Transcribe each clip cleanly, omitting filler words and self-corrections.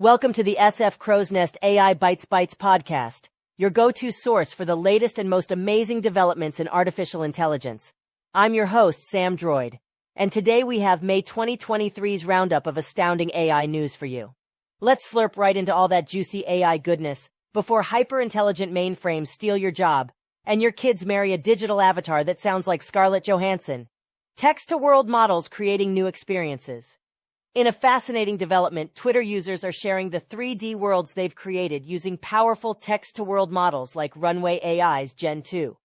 Welcome to the SF Crow's Nest AI Bytes podcast, your go-to source for the latest and most amazing developments in artificial intelligence. I'm your host, Sam Droid, and today we have May 2023's roundup of astounding AI news for you. Let's slurp right into all that juicy AI goodness before hyper-intelligent mainframes steal your job and your kids marry a digital avatar that sounds like Scarlett Johansson. Text-to-world models creating new experiences. In a fascinating development, Twitter users are sharing the 3D worlds they've created using powerful text-to-world models like Runway AI's Gen 2.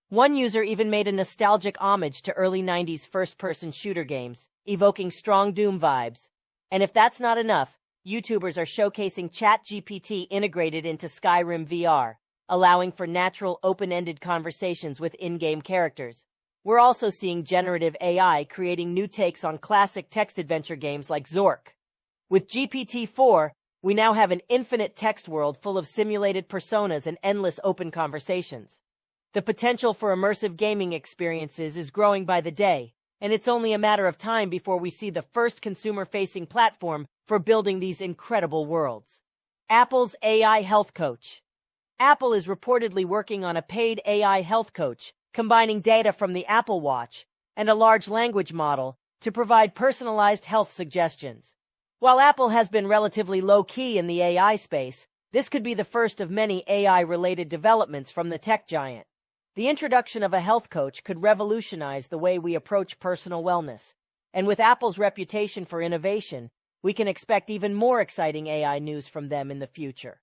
One user even made a nostalgic homage to early 90s first-person shooter games, evoking strong Doom vibes. And if that's not enough, YouTubers are showcasing ChatGPT integrated into Skyrim VR, allowing for natural, open-ended conversations with in-game characters. We're also seeing generative AI creating new takes on classic text adventure games like Zork. With GPT-4, we now have an infinite text world full of simulated personas and endless open conversations. The potential for immersive gaming experiences is growing by the day, and it's only a matter of time before we see the first consumer-facing platform for building these incredible worlds. Apple's AI Health Coach. Apple is reportedly working on a paid AI health coach, combining data from the Apple Watch and a large language model to provide personalized health suggestions. While Apple has been relatively low-key in the AI space, this could be the first of many AI-related developments from the tech giant. The introduction of a health coach could revolutionize the way we approach personal wellness. And with Apple's reputation for innovation, we can expect even more exciting AI news from them in the future.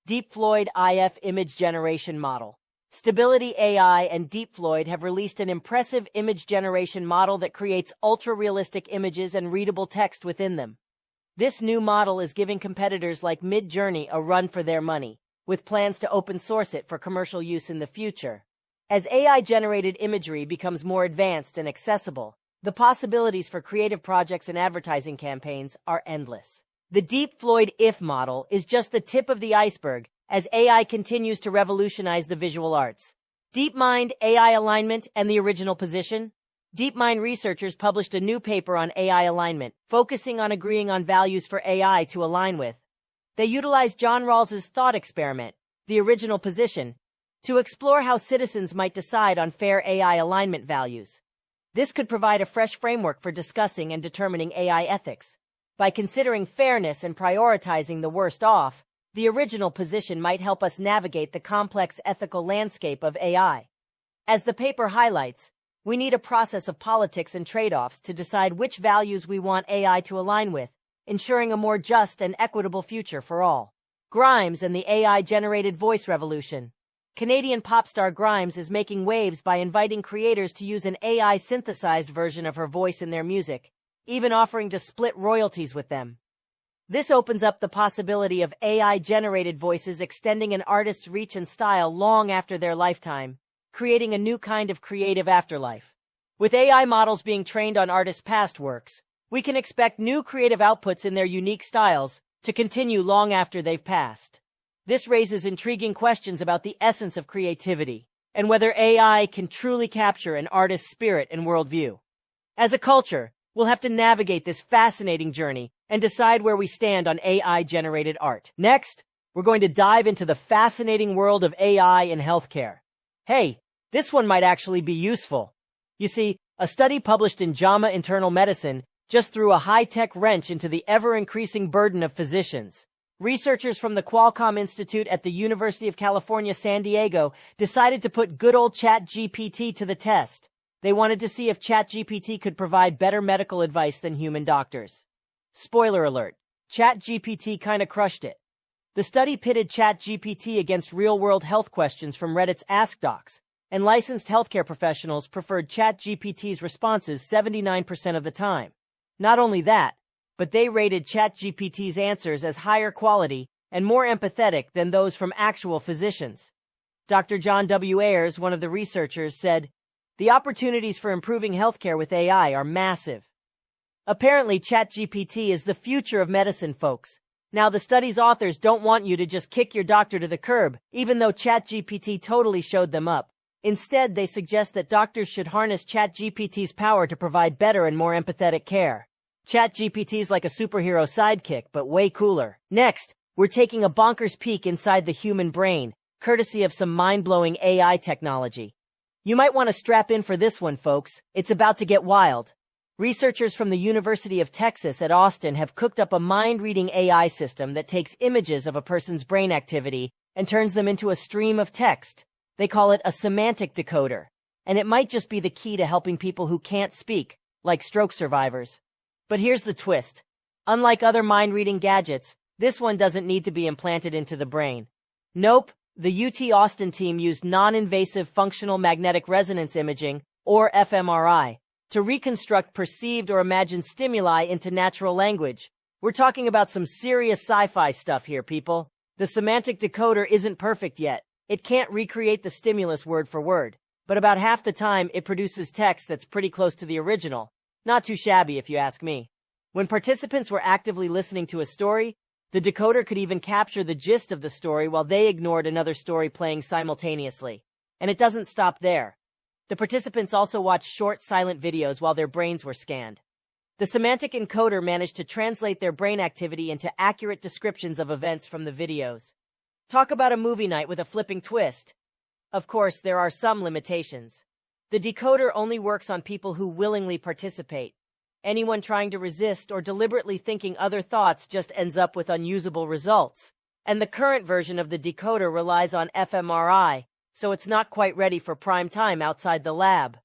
DeepFloyd IF Image Generation Model. Stability AI and DeepFloyd have released an impressive image generation model that creates ultra-realistic images and readable text within them. This new model is giving competitors like Midjourney a run for their money, with plans to open source it for commercial use in the future. As AI-generated imagery becomes more advanced and accessible, the possibilities for creative projects and advertising campaigns are endless. The DeepFloyd IF model is just the tip of the iceberg as AI continues to revolutionize the visual arts. DeepMind AI alignment and the original position. DeepMind researchers published a new paper on AI alignment, focusing on agreeing on values for AI to align with. They utilized John Rawls's thought experiment, the original position, to explore how citizens might decide on fair AI alignment values. This could provide a fresh framework for discussing and determining AI ethics. By considering fairness and prioritizing the worst off, the original position might help us navigate the complex ethical landscape of AI. As the paper highlights, we need a process of politics and trade-offs to decide which values we want AI to align with, ensuring a more just and equitable future for all. Grimes and the AI-generated voice revolution. Canadian pop star Grimes is making waves by inviting creators to use an AI-synthesized version of her voice in their music, even offering to split royalties with them. This opens up the possibility of AI-generated voices extending an artist's reach and style long after their lifetime, creating a new kind of creative afterlife. With AI models being trained on artists' past works, we can expect new creative outputs in their unique styles to continue long after they've passed. This raises intriguing questions about the essence of creativity and whether AI can truly capture an artist's spirit and worldview. As a culture, we'll have to navigate this fascinating journey and decide where we stand on AI-generated art. Next, we're going to dive into the fascinating world of AI in healthcare. Hey, this one might actually be useful. You see, a study published in JAMA Internal Medicine just threw a high-tech wrench into the ever-increasing burden of physicians. Researchers from the Qualcomm Institute at the University of California, San Diego decided to put good old ChatGPT to the test. They wanted to see if ChatGPT could provide better medical advice than human doctors. Spoiler alert, ChatGPT kinda crushed it. The study pitted ChatGPT against real-world health questions from Reddit's Ask Docs, and licensed healthcare professionals preferred ChatGPT's responses 79% of the time. Not only that, but they rated ChatGPT's answers as higher quality and more empathetic than those from actual physicians. Dr. John W. Ayers, one of the researchers, said, "The opportunities for improving healthcare with AI are massive." Apparently, ChatGPT is the future of medicine, folks. Now, the study's authors don't want you to just kick your doctor to the curb, even though ChatGPT totally showed them up. Instead, they suggest that doctors should harness ChatGPT's power to provide better and more empathetic care. ChatGPT's like a superhero sidekick, but way cooler. Next, we're taking a bonkers peek inside the human brain, courtesy of some mind-blowing AI technology. You might want to strap in for this one, folks. It's about to get wild. Researchers from the University of Texas at Austin have cooked up a mind-reading AI system that takes images of a person's brain activity and turns them into a stream of text. They call it a semantic decoder, and it might just be the key to helping people who can't speak, like stroke survivors. But here's the twist. Unlike other mind-reading gadgets, this one doesn't need to be implanted into the brain. Nope, the UT Austin team used non-invasive functional magnetic resonance imaging, or fMRI, to reconstruct perceived or imagined stimuli into natural language. We're talking about some serious sci-fi stuff here, people. The semantic decoder isn't perfect yet. It can't recreate the stimulus word for word, but about half the time it produces text that's pretty close to the original. Not too shabby if you ask me. When participants were actively listening to a story, the decoder could even capture the gist of the story while they ignored another story playing simultaneously. And it doesn't stop there. The participants also watched short, silent videos while their brains were scanned. The semantic encoder managed to translate their brain activity into accurate descriptions of events from the videos. Talk about a movie night with a flipping twist. Of course, there are some limitations. The decoder only works on people who willingly participate. Anyone trying to resist or deliberately thinking other thoughts just ends up with unusable results. And the current version of the decoder relies on fMRI, so it's not quite ready for prime time outside the lab.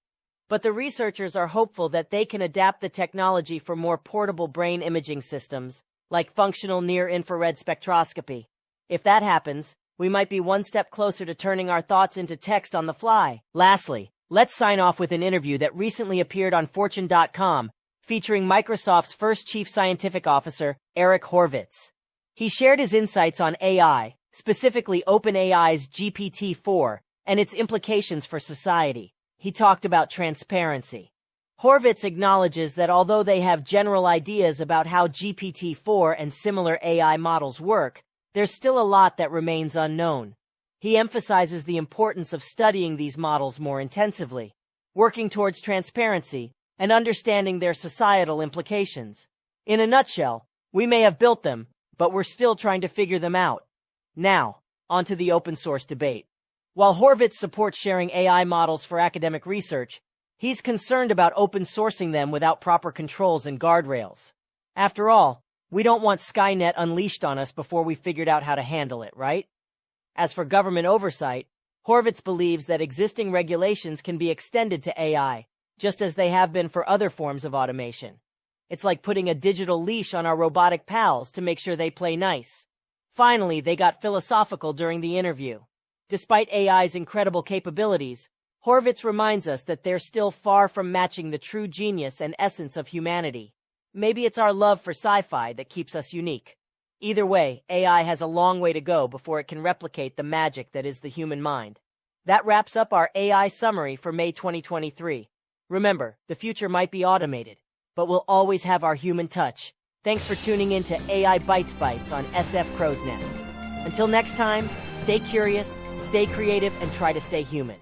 But the researchers are hopeful that they can adapt the technology for more portable brain imaging systems, like functional near-infrared spectroscopy. If that happens, we might be one step closer to turning our thoughts into text on the fly. Lastly, let's sign off with an interview that recently appeared on Fortune.com, featuring Microsoft's first chief scientific officer, Eric Horvitz. He shared his insights on AI, specifically OpenAI's GPT-4, and its implications for society. He talked about transparency. Horvitz acknowledges that although they have general ideas about how GPT-4 and similar AI models work, there's still a lot that remains unknown. He emphasizes the importance of studying these models more intensively, working towards transparency, and understanding their societal implications. In a nutshell, we may have built them, but we're still trying to figure them out. Now, onto the open source debate. While Horvitz supports sharing AI models for academic research, he's concerned about open sourcing them without proper controls and guardrails. After all, we don't want Skynet unleashed on us before we figured out how to handle it, right? As for government oversight, Horvitz believes that existing regulations can be extended to AI, just as they have been for other forms of automation. It's like putting a digital leash on our robotic pals to make sure they play nice. Finally, they got philosophical during the interview. Despite AI's incredible capabilities, Horvitz reminds us that they're still far from matching the true genius and essence of humanity. Maybe it's our love for sci-fi that keeps us unique. Either way, AI has a long way to go before it can replicate the magic that is the human mind. That wraps up our AI summary for May 2023. Remember, the future might be automated, but we'll always have our human touch. Thanks for tuning in to AI Bytes Bytes on SF Crow's Nest. Until next time, stay curious, stay creative, and try to stay human.